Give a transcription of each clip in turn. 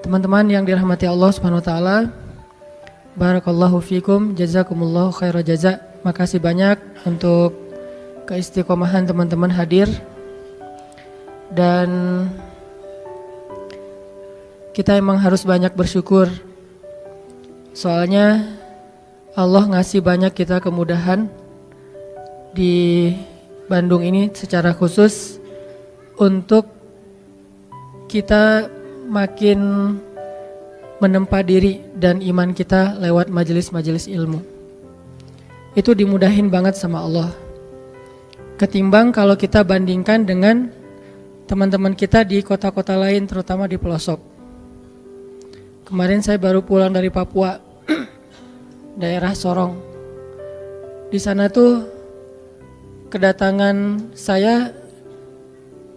Teman-teman yang dirahmati Allah Subhanahu wa taala, barakallahu fikum, jazakumullahu khairal jaza. Makasih banyak untuk keistiqomahan teman-teman hadir. Dan kita emang harus banyak bersyukur. Soalnya Allah ngasih banyak kita kemudahan di Bandung ini secara khusus untuk kita makin menempa diri dan iman kita lewat majelis-majelis ilmu. Itu dimudahin banget sama Allah. Ketimbang kalau kita bandingkan dengan teman-teman kita di kota-kota lain, terutama di pelosok. Kemarin saya baru pulang dari Papua, daerah Sorong. Di sana tuh kedatangan saya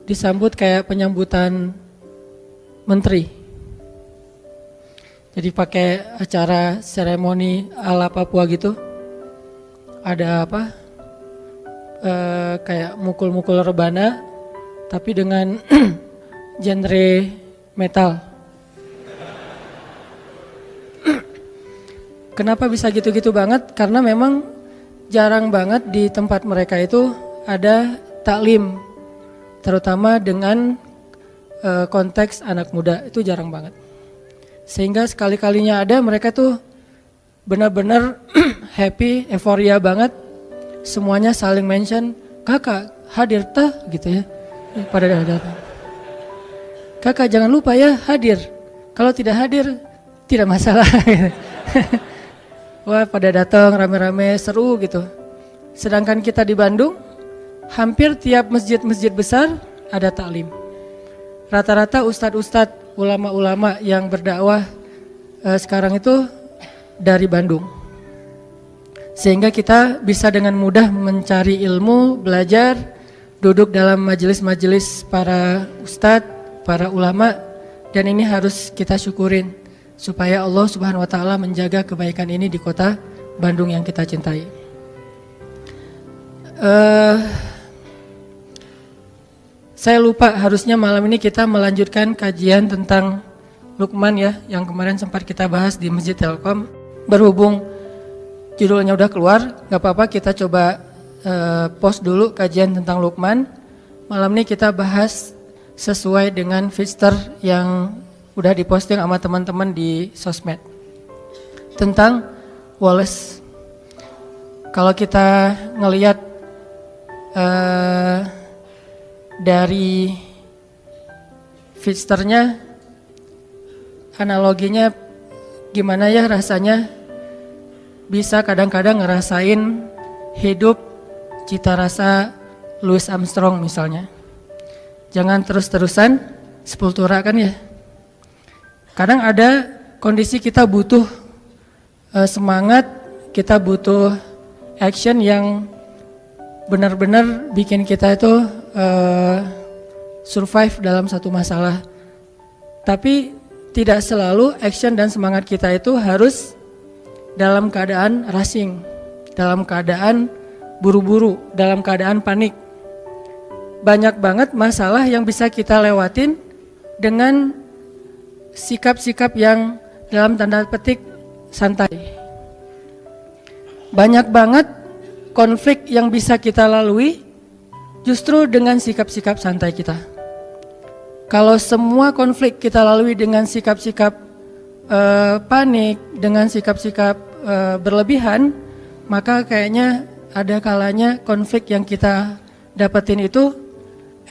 disambut kayak penyambutan menteri. Jadi pakai acara seremoni ala Papua gitu. Ada apa? Kayak mukul-mukul rebana, tapi dengan genre metal. Kenapa bisa gitu-gitu banget? Karena memang jarang banget di tempat mereka itu ada taklim, terutama dengan konteks anak muda, itu jarang banget. Sehingga sekali-kalinya ada, mereka tuh benar-benar happy, euforia banget. Semuanya saling mention, kakak hadir tah gitu ya. Pada datang. Kakak jangan lupa ya hadir. Kalau tidak hadir, tidak masalah. Wah, pada datang rame-rame, seru gitu. Sedangkan kita di Bandung, hampir tiap masjid-masjid besar ada taklim. Rata-rata ustadz-ustadz, ulama-ulama yang berdakwah sekarang itu dari Bandung. Sehingga kita bisa dengan mudah mencari ilmu, belajar, duduk dalam majelis-majelis para ustadz, para ulama, dan ini harus kita syukurin supaya Allah Subhanahu wa taala menjaga kebaikan ini di kota Bandung yang kita cintai. Saya lupa, harusnya malam ini kita melanjutkan kajian tentang Luqman ya, yang kemarin sempat kita bahas di Masjid Telkom. Berhubung judulnya udah keluar, gak apa-apa kita coba post dulu kajian tentang Luqman. Malam ini kita bahas sesuai dengan feature yang udah diposting sama teman-teman di sosmed tentang Wallace. Kalau kita ngelihat dari feature-nya, analoginya gimana ya rasanya bisa kadang-kadang ngerasain hidup cita rasa Louis Armstrong misalnya. Jangan terus-terusan sepultura kan ya. Kadang ada kondisi kita butuh semangat, kita butuh action yang benar-benar bikin kita itu survive dalam satu masalah. Tapi tidak selalu action dan semangat kita itu harus dalam keadaan rushing, dalam keadaan buru-buru, dalam keadaan panik. Banyak banget masalah yang bisa kita lewatin dengan sikap-sikap yang dalam tanda petik santai. Banyak banget konflik yang bisa kita lalui justru dengan sikap-sikap santai kita. Kalau semua konflik kita lalui dengan sikap-sikap panik, dengan sikap-sikap berlebihan, maka kayaknya ada kalanya konflik yang kita dapetin itu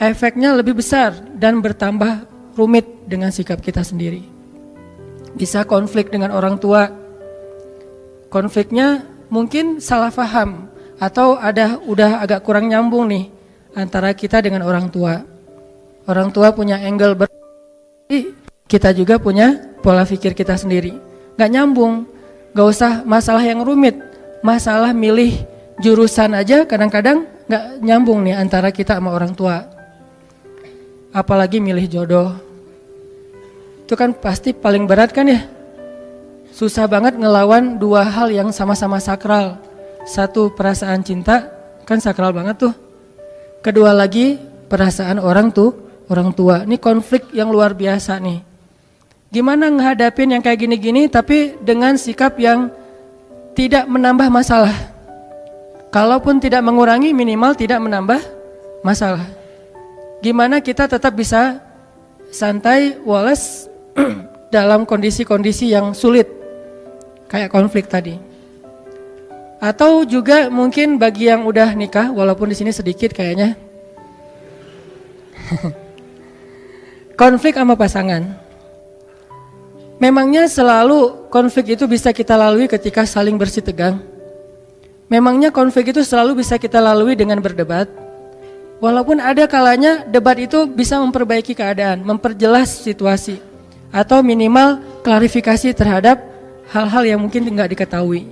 efeknya lebih besar dan bertambah rumit dengan sikap kita sendiri. Bisa konflik dengan orang tua, konfliknya mungkin salah paham atau udah agak kurang nyambung nih antara kita dengan orang tua. Orang tua punya angle kita juga punya pola pikir kita sendiri. Gak nyambung, gak usah masalah yang rumit, masalah milih jurusan aja kadang-kadang gak nyambung nih antara kita sama orang tua. Apalagi milih jodoh. Itu kan pasti paling berat kan ya. Susah banget ngelawan dua hal yang sama-sama sakral. Satu, perasaan cinta, kan sakral banget tuh. Kedua lagi perasaan orang tua. Ini konflik yang luar biasa nih. Gimana ngehadapin yang kayak gini-gini tapi dengan sikap yang tidak menambah masalah. Kalaupun tidak mengurangi, minimal tidak menambah masalah. Gimana kita tetap bisa santai, woles dalam kondisi-kondisi yang sulit, kayak konflik tadi. Atau juga mungkin bagi yang udah nikah, walaupun di sini sedikit kayaknya, konflik sama pasangan. Memangnya selalu konflik itu bisa kita lalui ketika saling bersih tegang? Memangnya konflik itu selalu bisa kita lalui dengan berdebat? Walaupun ada kalanya debat itu bisa memperbaiki keadaan, memperjelas situasi, atau minimal klarifikasi terhadap hal-hal yang mungkin nggak diketahui.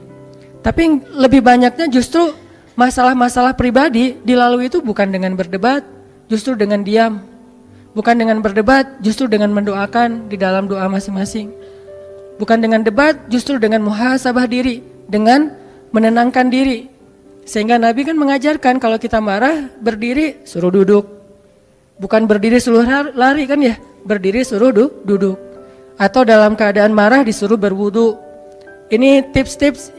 Tapi lebih banyaknya justru masalah-masalah pribadi dilalui itu bukan dengan berdebat, justru dengan diam. Bukan dengan berdebat, justru dengan mendoakan di dalam doa masing-masing. Bukan dengan debat, justru dengan muhasabah diri, dengan menenangkan diri. Sehingga Nabi kan mengajarkan kalau kita marah, berdiri suruh duduk. Bukan berdiri suruh lari kan ya, berdiri suruh duduk. Atau dalam keadaan marah disuruh berwudu. Ini tips-tips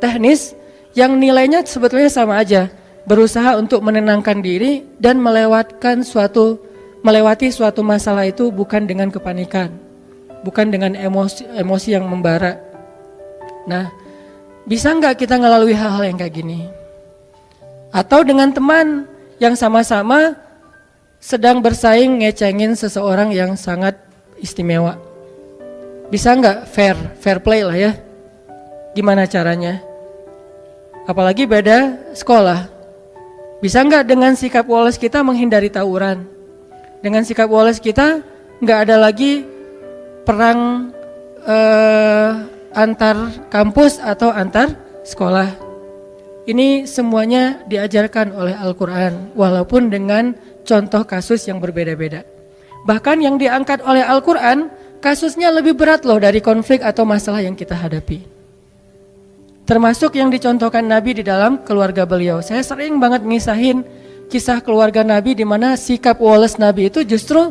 teknis yang nilainya sebetulnya sama aja. Berusaha untuk menenangkan diri dan melewati suatu masalah itu bukan dengan kepanikan, bukan dengan emosi yang membara. Nah, bisa nggak kita ngelalui hal-hal yang kayak gini? Atau dengan teman yang sama-sama sedang bersaing ngecengin seseorang yang sangat istimewa. Bisa nggak fair play lah ya? Gimana caranya? Apalagi beda sekolah. Bisa nggak dengan sikap woles kita menghindari tawuran? Dengan sikap woles kita nggak ada lagi perang antar kampus atau antar sekolah. Ini semuanya diajarkan oleh Al-Quran, walaupun dengan contoh kasus yang berbeda-beda. Bahkan yang diangkat oleh Al-Quran, kasusnya lebih berat loh dari konflik atau masalah yang kita hadapi. Termasuk yang dicontohkan Nabi di dalam keluarga beliau. Saya sering banget ngisahin kisah keluarga Nabi di mana sikap woles Nabi itu justru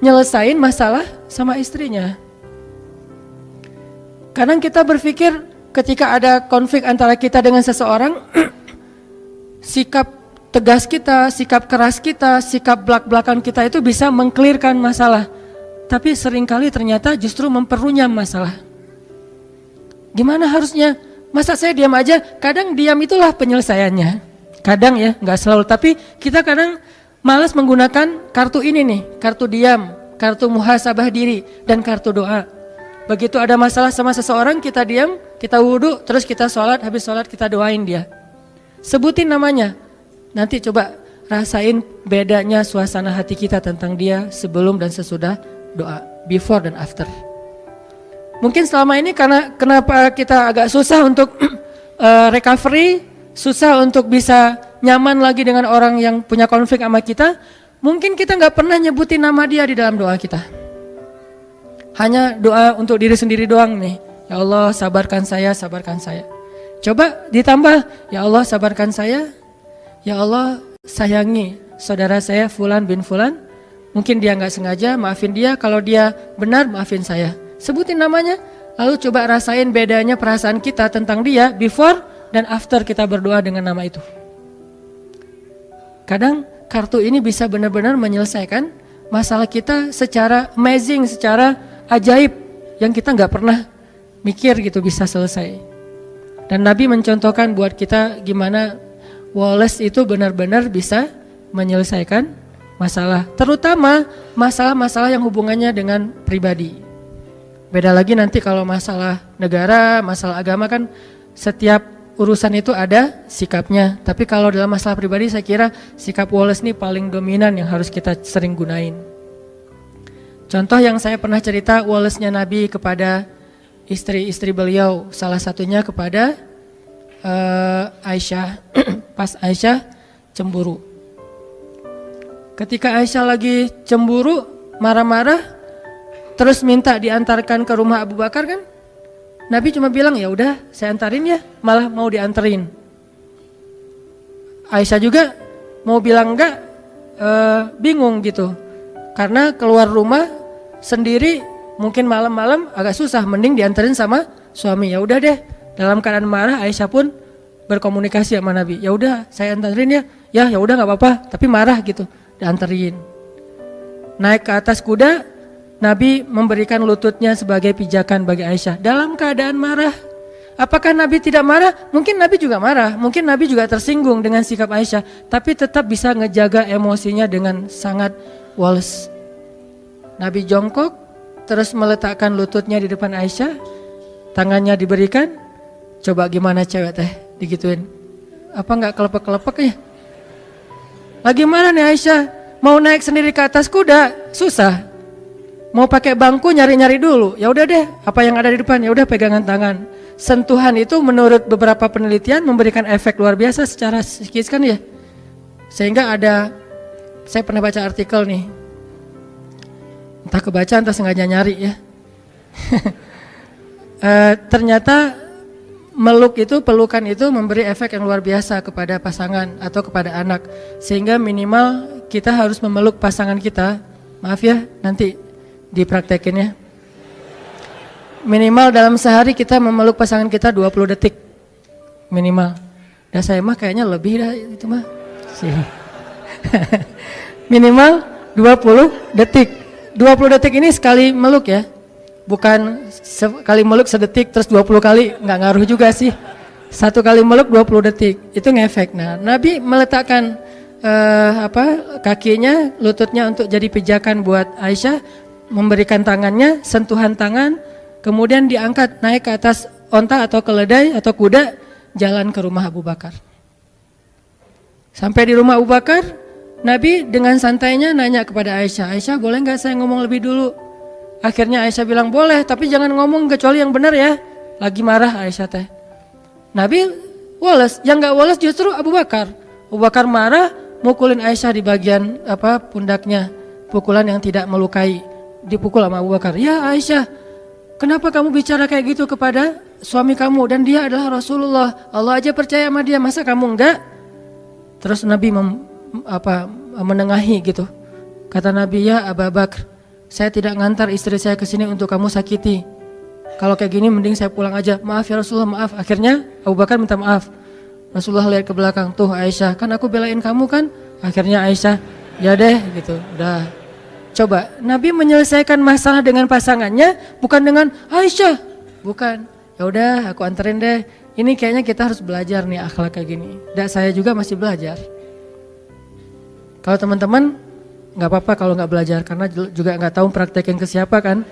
nyelesain masalah sama istrinya. Kadang kita berpikir ketika ada konflik antara kita dengan seseorang, sikap tegas kita, sikap keras kita, sikap belak-belakan kita itu bisa mengklirkan masalah. Tapi seringkali ternyata justru memperunyam masalah. Gimana harusnya? Masa saya diam aja? Kadang diam itulah penyelesaiannya. Kadang ya, nggak selalu. Tapi kita kadang malas menggunakan kartu ini nih, kartu diam, kartu muhasabah diri, dan kartu doa. Begitu ada masalah sama seseorang, kita diam, kita wudhu, terus kita sholat, habis sholat kita doain dia. Sebutin namanya. Nanti coba rasain bedanya suasana hati kita tentang dia sebelum dan sesudah doa, before dan after. Mungkin selama ini karena kenapa kita agak susah untuk recovery, susah untuk bisa nyaman lagi dengan orang yang punya konflik sama kita, mungkin kita nggak pernah nyebutin nama dia di dalam doa kita. Hanya doa untuk diri sendiri doang nih. Ya Allah sabarkan saya, sabarkan saya. Coba ditambah, ya Allah sabarkan saya, ya Allah sayangi saudara saya Fulan bin Fulan. Mungkin dia nggak sengaja, maafin dia. Kalau dia benar, maafin saya. Sebutin namanya, lalu coba rasain bedanya perasaan kita tentang dia before dan after kita berdoa dengan nama itu. Kadang kartu ini bisa benar-benar menyelesaikan masalah kita secara amazing, secara ajaib yang kita nggak pernah mikir gitu bisa selesai. Dan Nabi mencontohkan buat kita gimana woles itu benar-benar bisa menyelesaikan masalah, terutama masalah-masalah yang hubungannya dengan pribadi. Beda lagi nanti kalau masalah negara, masalah agama kan setiap urusan itu ada sikapnya. Tapi kalau dalam masalah pribadi saya kira sikap woles ini paling dominan yang harus kita sering gunain. Contoh yang saya pernah cerita wolesnya Nabi kepada istri-istri beliau, salah satunya kepada Aisyah, pas Aisyah cemburu. Ketika Aisyah lagi cemburu, marah-marah, terus minta diantarkan ke rumah Abu Bakar kan, Nabi cuma bilang ya udah saya antarin ya, malah mau dianterin. Aisyah juga mau bilang enggak, bingung gitu, karena keluar rumah sendiri mungkin malam-malam agak susah, mending dianterin sama suami. Ya udah deh, dalam keadaan marah Aisyah pun berkomunikasi sama Nabi. Ya udah, saya anterin ya. Ya udah nggak apa-apa, tapi marah gitu, dianterin. Naik ke atas kuda, Nabi memberikan lututnya sebagai pijakan bagi Aisyah dalam keadaan marah. Apakah Nabi tidak marah? Mungkin Nabi juga marah, mungkin Nabi juga tersinggung dengan sikap Aisyah, tapi tetap bisa ngejaga emosinya dengan sangat woles. Nabi jongkok, terus meletakkan lututnya di depan Aisyah, tangannya diberikan. Coba gimana cewek teh digituin? Apa nggak kelepek-kelepek ya? Lagi mana nih Aisyah? Mau naik sendiri ke atas kuda, susah. Mau pakai bangku nyari-nyari dulu. Ya udah deh, apa yang ada di depan ya udah pegangan tangan. Sentuhan itu menurut beberapa penelitian memberikan efek luar biasa secara psikis kan ya. Sehingga ada, saya pernah baca artikel nih, entah kebaca entah sengaja nyari ya. Ternyata pelukan itu memberi efek yang luar biasa kepada pasangan atau kepada anak. Sehingga minimal kita harus memeluk pasangan kita. Maaf ya, nanti dipraktekin ya. Minimal dalam sehari kita memeluk pasangan kita 20 detik. Minimal. Dan saya mah kayaknya lebih dah itu mah. Minimal 20 detik. 20 detik ini sekali meluk ya. Bukan sekali meluk sedetik terus 20 kali, nggak ngaruh juga sih. Satu kali meluk 20 detik, itu ngefek. Nah, Nabi meletakkan kakinya, lututnya untuk jadi pijakan buat Aisyah, memberikan tangannya, sentuhan tangan, kemudian diangkat naik ke atas onta atau keledai atau kuda, jalan ke rumah Abu Bakar. Sampai di rumah Abu Bakar, Nabi dengan santainya nanya kepada Aisyah, Aisyah boleh nggak saya ngomong lebih dulu? Akhirnya Aisyah bilang boleh, tapi jangan ngomong kecuali yang benar ya. Lagi marah Aisyah teh. Nabi woles, yang nggak woles justru Abu Bakar. Abu Bakar marah, mukulin Aisyah di bagian pundaknya, pukulan yang tidak melukai, dipukul sama Abu Bakar. Ya Aisyah, kenapa kamu bicara kayak gitu kepada suami kamu dan dia adalah Rasulullah? Allah aja percaya sama dia, masa kamu enggak? Terus Nabi menengahi gitu. Kata Nabi, ya Abu Bakar, saya tidak ngantar istri saya ke sini untuk kamu sakiti. Kalau kayak gini mending saya pulang aja. Maaf ya Rasulullah, maaf. Akhirnya Abu Bakar minta maaf. Rasulullah lihat ke belakang, tuh Aisyah, kan aku belain kamu kan? Akhirnya Aisyah, ya deh gitu, udah. Coba, Nabi menyelesaikan masalah dengan pasangannya, bukan dengan Aisyah. Bukan, ya udah aku anterin deh. Ini kayaknya kita harus belajar nih akhlak kayak gini. Dan saya juga masih belajar. Kalau teman-teman, nggak apa-apa kalau nggak belajar, karena juga nggak tahu praktekin ke siapa kan.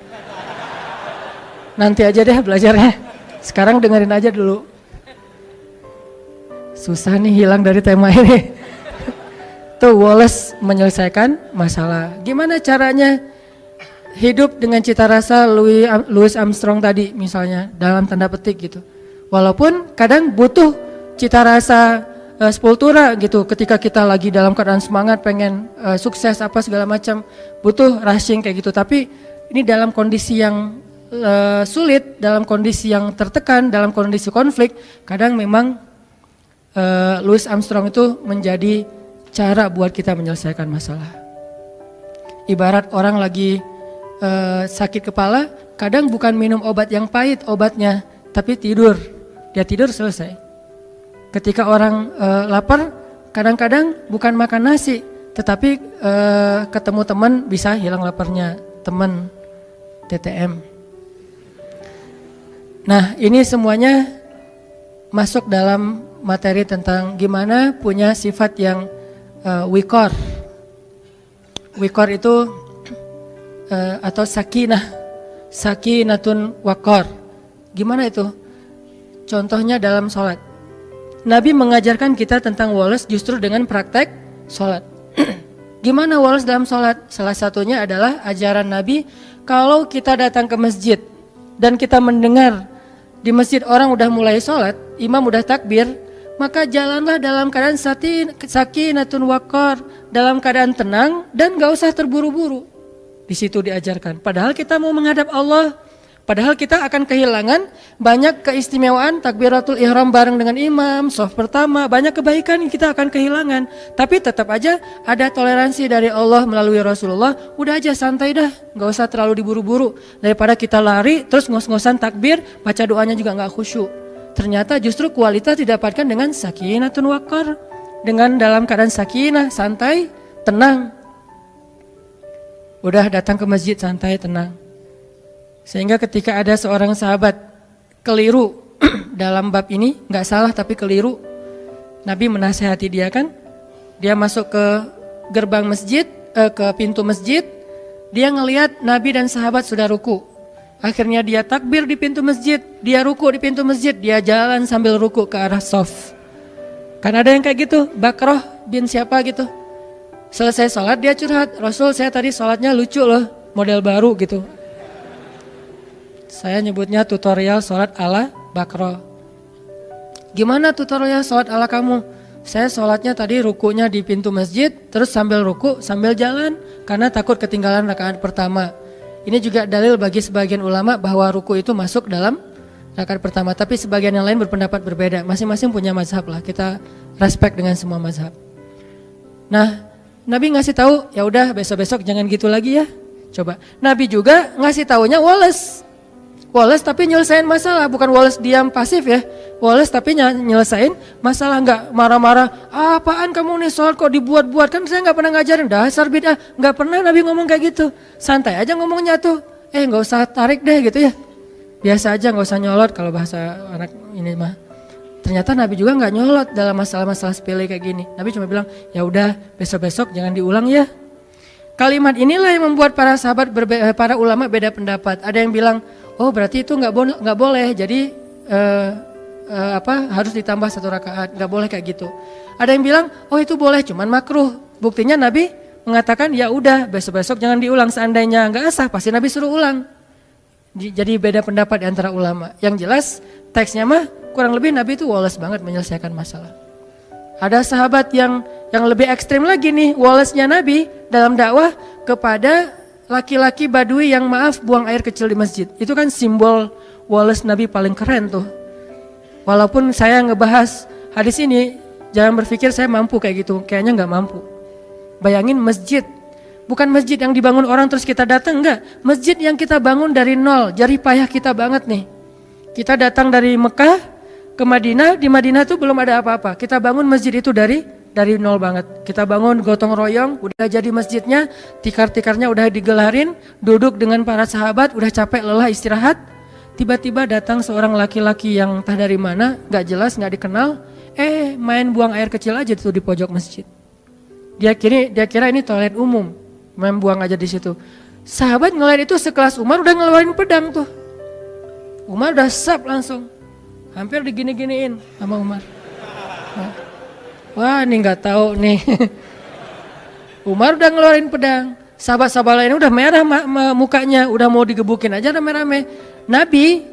Nanti aja deh belajarnya. Sekarang dengerin aja dulu. Susah nih hilang dari tema ini. Tuh Wallace menyelesaikan masalah. Gimana caranya hidup dengan cita rasa Louis Armstrong tadi misalnya, dalam tanda petik gitu. Walaupun kadang butuh cita rasa sepultura gitu, ketika kita lagi dalam keadaan semangat pengen sukses apa segala macam, butuh rushing kayak gitu. Tapi ini dalam kondisi yang sulit, dalam kondisi yang tertekan, dalam kondisi konflik, kadang memang Louis Armstrong itu menjadi cara buat kita menyelesaikan masalah. Ibarat orang lagi sakit kepala, kadang bukan minum obat yang pahit obatnya, tapi tidur. Dia tidur selesai. Ketika orang lapar, kadang-kadang bukan makan nasi, tetapi ketemu teman bisa hilang laparnya, teman TTM. Nah, ini semuanya masuk dalam materi tentang gimana punya sifat yang wikor. Wikor itu atau sakinatun wakor. Gimana itu? Contohnya dalam sholat. Nabi mengajarkan kita tentang walas justru dengan praktek sholat. Gimana walas dalam sholat? Salah satunya adalah ajaran Nabi, kalau kita datang ke masjid dan kita mendengar di masjid orang udah mulai sholat, imam udah takbir, maka jalanlah dalam keadaan sakinatun wakor, dalam keadaan tenang dan gak usah terburu-buru. Di situ diajarkan. Padahal kita mau menghadap Allah, Padahal kita akan kehilangan banyak keistimewaan takbiratul ihram bareng dengan imam, shaf pertama, banyak kebaikan yang kita akan kehilangan. Tapi tetap aja ada toleransi dari Allah melalui Rasulullah. Udah aja santai dah, nggak usah terlalu diburu-buru. Daripada kita lari terus ngos-ngosan takbir, baca doanya juga nggak khusyuk. Ternyata justru kualitas didapatkan dengan sakinatun waqar, dengan dalam keadaan sakinah, santai, tenang. Udah datang ke masjid santai, tenang. Sehingga ketika ada seorang sahabat keliru dalam bab ini, nggak salah tapi keliru, Nabi menasihati dia kan, dia masuk ke gerbang masjid, ke pintu masjid, dia ngelihat Nabi dan sahabat sudah ruku. Akhirnya dia takbir di pintu masjid, dia ruku di pintu masjid, dia jalan sambil ruku ke arah shaf. Kan ada yang kayak gitu, Bakroh bin siapa gitu. Selesai sholat dia curhat, Rasul saya tadi sholatnya lucu loh, model baru gitu. Saya nyebutnya tutorial sholat ala Bakroh. Gimana tutorial sholat ala kamu? Saya sholatnya tadi rukunya di pintu masjid, terus sambil ruku, sambil jalan, karena takut ketinggalan rakaat pertama. Ini juga dalil bagi sebagian ulama bahwa ruku itu masuk dalam rakaat pertama. Tapi sebagian yang lain berpendapat berbeda. Masing-masing punya mazhab lah. Kita respect dengan semua mazhab. Nah, Nabi ngasih tahu, ya udah besok-besok jangan gitu lagi ya. Coba. Nabi juga ngasih taunya Wallace tapi nyelesain masalah, bukan Wallace diam pasif ya. Wallace tapi nyelesain masalah, nggak marah-marah. Apaan kamu nih sholat kok dibuat-buat, kan saya nggak pernah ngajarin dasar bid'ah. Nggak pernah Nabi ngomong kayak gitu. Santai aja ngomongnya tuh. Nggak usah tarik deh gitu ya. Biasa aja, nggak usah nyolot kalau bahasa anak ini mah. Ternyata Nabi juga nggak nyolot dalam masalah-masalah sepele kayak gini. Nabi cuma bilang, ya udah besok-besok jangan diulang ya. Kalimat inilah yang membuat para sahabat, para ulama beda pendapat. Ada yang bilang, oh berarti itu nggak boleh, jadi harus ditambah 1 rakaat, nggak boleh kayak gitu. Ada yang bilang, oh itu boleh, cuman makruh. Buktinya Nabi mengatakan, ya udah besok-besok jangan diulang. Seandainya nggak sah, pasti Nabi suruh ulang. Jadi beda pendapat di antara ulama. Yang jelas teksnya mah kurang lebih Nabi itu Wallace banget menyelesaikan masalah. Ada sahabat yang lebih ekstrim lagi nih, Wallace-nya Nabi dalam dakwah kepada laki-laki Badui yang buang air kecil di masjid. Itu kan simbol Wallace Nabi paling keren tuh. Walaupun saya ngebahas hadis ini, jangan berpikir saya mampu kayak gitu, kayaknya nggak mampu. Bayangin masjid, bukan masjid yang dibangun orang terus kita datang, enggak. Masjid yang kita bangun dari nol, jerih payah kita banget nih. Kita datang dari Mekah ke Madinah, di Madinah tuh belum ada apa-apa. Kita bangun masjid itu dari nol banget. Kita bangun gotong royong, udah jadi masjidnya, tikar-tikarnya udah digelarin, duduk dengan para sahabat, udah capek lelah istirahat. Tiba-tiba datang seorang laki-laki yang entah dari mana, gak jelas, gak dikenal, main buang air kecil aja tuh di pojok masjid. Dia kira ini toilet umum, main buang aja di situ. Sahabat ngeliat itu sekelas Umar udah ngeluarin pedang tuh. Umar udah sap langsung. Hampir digini-giniin sama Umar. Wah ini gak tahu nih. Umar udah ngeluarin pedang. Sahabat-sahabat lain udah merah mukanya, udah mau digebukin aja rame-rame. Nabi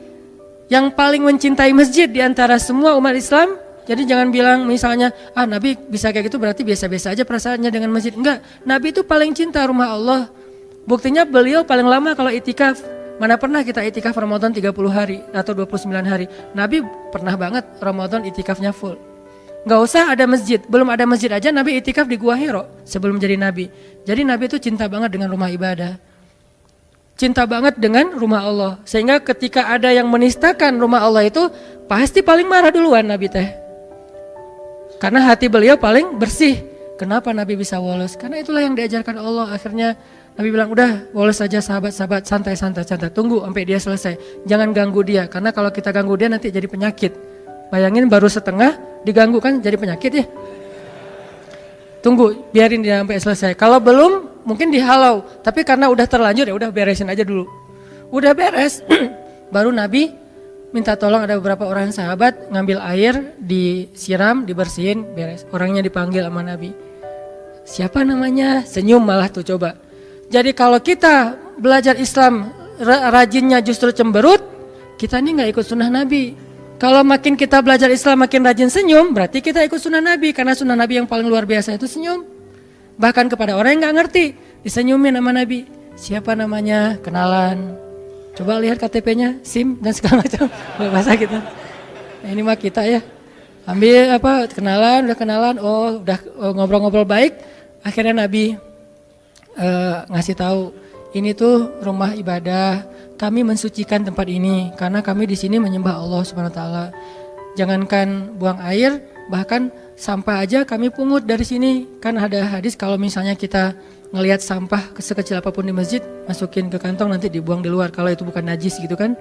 yang paling mencintai masjid di antara semua umat Islam. Jadi jangan bilang misalnya, Nabi bisa kayak gitu berarti biasa-biasa aja perasaannya dengan masjid. Enggak, Nabi itu paling cinta rumah Allah. Buktinya beliau paling lama kalau itikaf. Mana pernah kita itikaf Ramadan 30 hari atau 29 hari. Nabi pernah banget Ramadan itikafnya full. Gak usah ada masjid, belum ada masjid aja Nabi itikaf di Gua Hiro sebelum jadi Nabi. Jadi Nabi itu cinta banget dengan rumah ibadah. Cinta banget dengan rumah Allah. Sehingga ketika ada yang menistakan rumah Allah itu pasti paling marah duluan Nabi teh. Karena hati beliau paling bersih. Kenapa Nabi bisa woles? Karena itulah yang diajarkan Allah. Akhirnya Nabi bilang, udah woles saja sahabat-sahabat, santai-santai, tunggu sampai dia selesai. Jangan ganggu dia, karena kalau kita ganggu dia nanti jadi penyakit. Bayangin baru setengah diganggu kan jadi penyakit ya. Tunggu, biarin dia sampai selesai. Kalau belum, mungkin dihalau. Tapi karena udah terlanjur ya udah beresin aja dulu. Udah beres, baru Nabi minta tolong ada beberapa orang sahabat ngambil air, disiram, dibersihin, beres. Orangnya dipanggil sama Nabi. Siapa namanya? Senyum malah tuh coba. Jadi kalau kita belajar Islam rajinnya justru cemberut, kita ini gak ikut sunnah Nabi. Kalau makin kita belajar Islam makin rajin senyum, berarti kita ikut sunnah Nabi. Karena sunnah Nabi yang paling luar biasa itu senyum. Bahkan kepada orang yang gak ngerti, disenyumin sama Nabi. Siapa namanya? Kenalan. Coba lihat KTP-nya, SIM dan segala macam. Bahasa kita. Nah, ini mah kita ya. Ambil kenalan, udah ngobrol-ngobrol baik. Akhirnya Nabi ngasih tahu, ini tuh rumah ibadah. Kami mensucikan tempat ini karena kami di sini menyembah Allah Subhanahu wa taala. Jangankan buang air, bahkan sampah aja kami pungut dari sini. Kan ada hadis kalau misalnya kita ngelihat sampah sekecil apapun di masjid, masukin ke kantong nanti dibuang di luar kalau itu bukan najis gitu kan.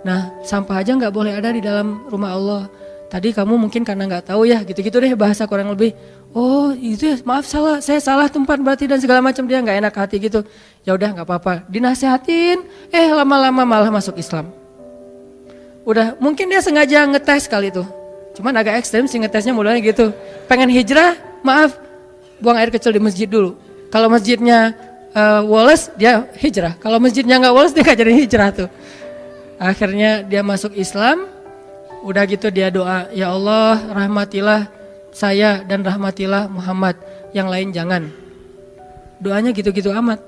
Nah, sampah aja nggak boleh ada di dalam rumah Allah. Tadi kamu mungkin karena nggak tahu ya, gitu-gitu deh bahasa kurang lebih. Oh itu ya, maaf saya salah tempat berarti dan segala macam, dia nggak enak hati gitu. Ya udah nggak apa-apa, dinasehatin. Lama-lama malah masuk Islam. Udah mungkin dia sengaja ngetes kali itu. Cuman agak ekstrem sih ngetesnya modalnya gitu. Pengen hijrah, maaf, buang air kecil di masjid dulu. Kalau masjidnya woles, dia hijrah. Kalau masjidnya nggak woles, dia nggak jadi hijrah tuh. Akhirnya dia masuk Islam. Udah gitu dia doa, ya Allah rahmatilah saya dan rahmatilah Muhammad, yang lain jangan. Doanya gitu-gitu amat.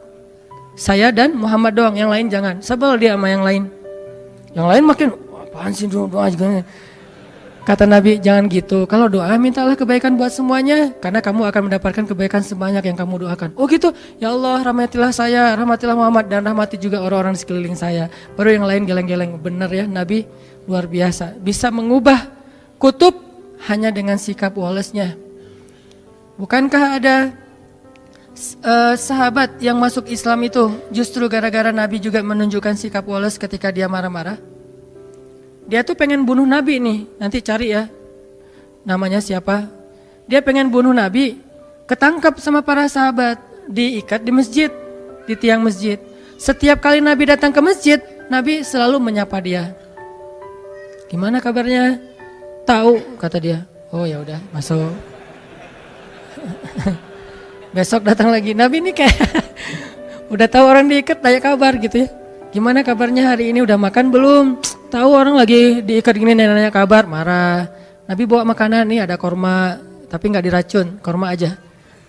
Saya dan Muhammad doang, yang lain jangan. Sebel dia sama yang lain. Yang lain makin, apaan sih doa juga. Kata Nabi, jangan gitu. Kalau doa mintalah kebaikan buat semuanya, karena kamu akan mendapatkan kebaikan sebanyak yang kamu doakan. Oh gitu, ya Allah rahmatilah saya, rahmatilah Muhammad, dan rahmati juga orang-orang di sekeliling saya. Baru yang lain geleng-geleng. Bener ya, Nabi luar biasa. Bisa mengubah kutub hanya dengan sikap wolesnya. Bukankah ada sahabat yang masuk Islam itu justru gara-gara Nabi juga menunjukkan sikap woles ketika dia marah-marah? Dia tuh pengen bunuh Nabi nih, nanti cari ya namanya siapa. Dia pengen bunuh Nabi, ketangkap sama para sahabat, diikat di masjid, di tiang masjid. Setiap kali Nabi datang ke masjid, Nabi selalu menyapa dia. Gimana kabarnya? Tahu, kata dia. Oh ya udah, masuk. Besok datang lagi, Nabi ini kayak udah tahu orang diikat, tanya kabar gitu ya. Gimana kabarnya hari ini, udah makan belum? Tahu orang lagi diikat gini, nanya kabar, marah. Nabi bawa makanan nih, ada korma, tapi nggak diracun, korma aja.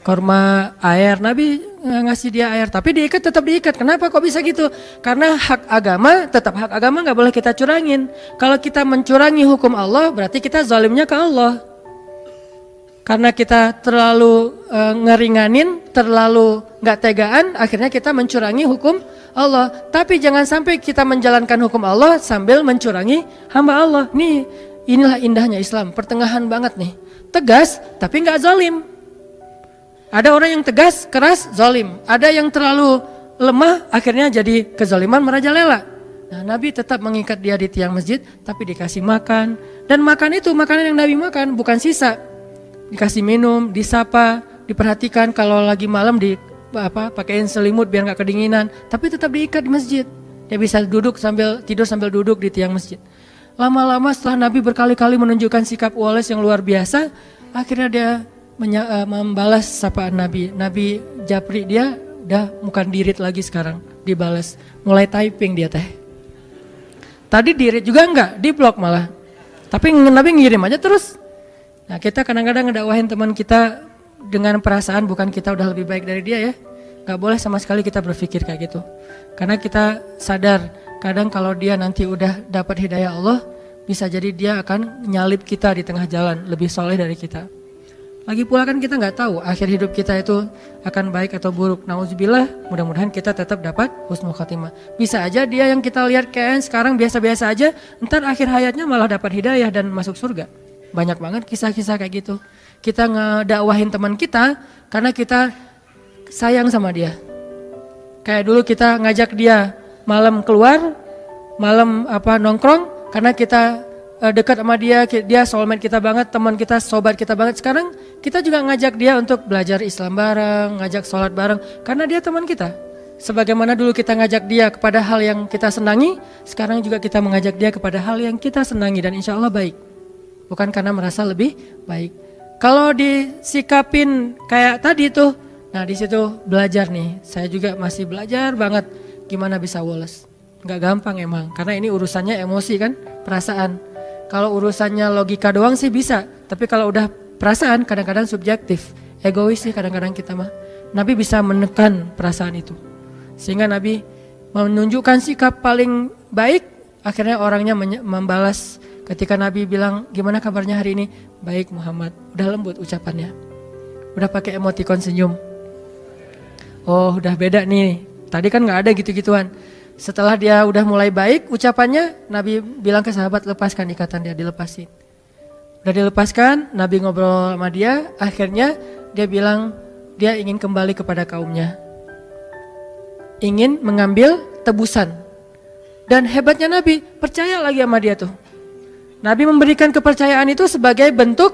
Korma air, Nabi ngasih dia air, tapi diikat tetap diikat. Kenapa kok bisa gitu? Karena hak agama, tetap hak agama nggak boleh kita curangin. Kalau kita mencurangi hukum Allah, berarti kita zalimnya ke Allah. Karena kita terlalu ngeringanin, terlalu nggak tegaan, akhirnya kita mencurangi hukum Allah. Tapi jangan sampai kita menjalankan hukum Allah sambil mencurangi hamba Allah. Inilah indahnya Islam, pertengahan banget nih. Tegas tapi nggak zalim. Ada orang yang tegas, keras, zalim. Ada yang terlalu lemah, akhirnya jadi kezaliman merajalela. Nah, Nabi tetap mengikat dia di tiang masjid, tapi dikasih makan. Dan makan itu makanan yang Nabi makan, bukan sisa. Dikasih minum, disapa, diperhatikan kalau lagi malam pakaiin selimut biar nggak kedinginan, tapi tetap diikat di masjid. Dia bisa tidur sambil duduk di tiang masjid. Lama-lama setelah Nabi berkali-kali menunjukkan sikap woles yang luar biasa, akhirnya dia membalas sapaan Nabi. Nabi japri dia, udah bukan dirit lagi sekarang, dibalas. Mulai typing dia teh. Tadi dirit juga enggak, diblok malah. Tapi Nabi ngirim aja terus. Nah, kita kadang-kadang ngedakwahin teman kita dengan perasaan bukan kita udah lebih baik dari dia ya. Gak boleh sama sekali kita berpikir kayak gitu. Karena kita sadar kadang kalau dia nanti udah dapat hidayah Allah, bisa jadi dia akan nyalip kita di tengah jalan, lebih soleh dari kita. Lagi pula kan kita gak tahu akhir hidup kita itu akan baik atau buruk. Nauzubillah, mudah-mudahan kita tetap dapat husnul khatimah. Bisa aja dia yang kita lihat kayak sekarang biasa-biasa aja, ntar akhir hayatnya malah dapat hidayah dan masuk surga. Banyak banget kisah-kisah kayak gitu. Kita ngedakwahin teman kita karena kita sayang sama dia. Kayak dulu kita ngajak dia malam keluar, malam nongkrong karena kita dekat sama dia soulmate kita banget, teman kita, sobat kita banget. Sekarang kita juga ngajak dia untuk belajar Islam bareng, ngajak sholat bareng karena dia teman kita. Sebagaimana dulu kita ngajak dia kepada hal yang kita senangi, sekarang juga kita mengajak dia kepada hal yang kita senangi dan insya Allah baik. Bukan karena merasa lebih baik. Kalau disikapin kayak tadi tuh, nah di situ belajar nih. Saya juga masih belajar banget gimana bisa woles. Nggak gampang emang, karena ini urusannya emosi kan, perasaan. Kalau urusannya logika doang sih bisa, tapi kalau udah perasaan kadang-kadang subjektif, egois sih kadang-kadang kita mah. Nabi bisa menekan perasaan itu, sehingga Nabi menunjukkan sikap paling baik, akhirnya orangnya membalas ketika Nabi bilang, gimana kabarnya hari ini? Baik Muhammad, udah lembut ucapannya. Udah pakai emoticon senyum. Oh udah beda nih, tadi kan gak ada gitu-gituan. Setelah dia udah mulai baik ucapannya, Nabi bilang ke sahabat, lepaskan ikatan dia, dilepasin. Udah dilepaskan, Nabi ngobrol sama dia, akhirnya dia bilang dia ingin kembali kepada kaumnya. Ingin mengambil tebusan. Dan hebatnya Nabi, percaya lagi sama dia tuh. Nabi memberikan kepercayaan itu sebagai bentuk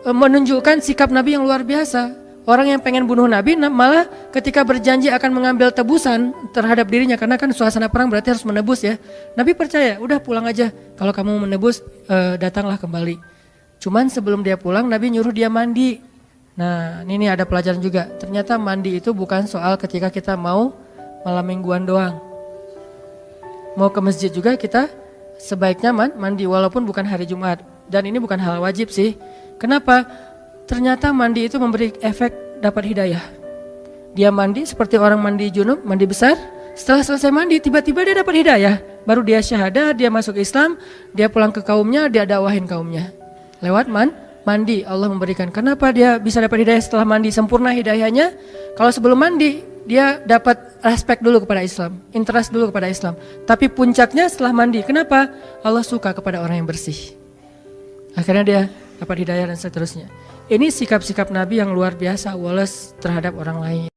menunjukkan sikap Nabi yang luar biasa. Orang yang pengen bunuh Nabi malah ketika berjanji akan mengambil tebusan terhadap dirinya, karena kan suasana perang berarti harus menebus ya. Nabi percaya, udah pulang aja, kalau kamu menebus datanglah kembali. Cuman sebelum dia pulang Nabi nyuruh dia mandi. Nah ini ada pelajaran juga, ternyata mandi itu bukan soal ketika kita mau malam mingguan doang. Mau ke masjid juga kita sebaiknya mandi walaupun bukan hari Jumat. Dan ini bukan hal wajib sih. Kenapa? Ternyata mandi itu memberi efek dapat hidayah. Dia mandi seperti orang mandi junub, mandi besar. Setelah selesai mandi, tiba-tiba dia dapat hidayah. Baru dia syahadah, dia masuk Islam, dia pulang ke kaumnya, dia dakwahin kaumnya. Lewat mandi Allah memberikan. Kenapa dia bisa dapat hidayah setelah mandi? Sempurna hidayahnya. Kalau sebelum mandi, dia dapat respect dulu kepada Islam, interest dulu kepada Islam. Tapi puncaknya setelah mandi. Kenapa? Allah suka kepada orang yang bersih. Akhirnya dia dapat hidayah dan seterusnya. Ini sikap-sikap Nabi yang luar biasa, walas terhadap orang lain.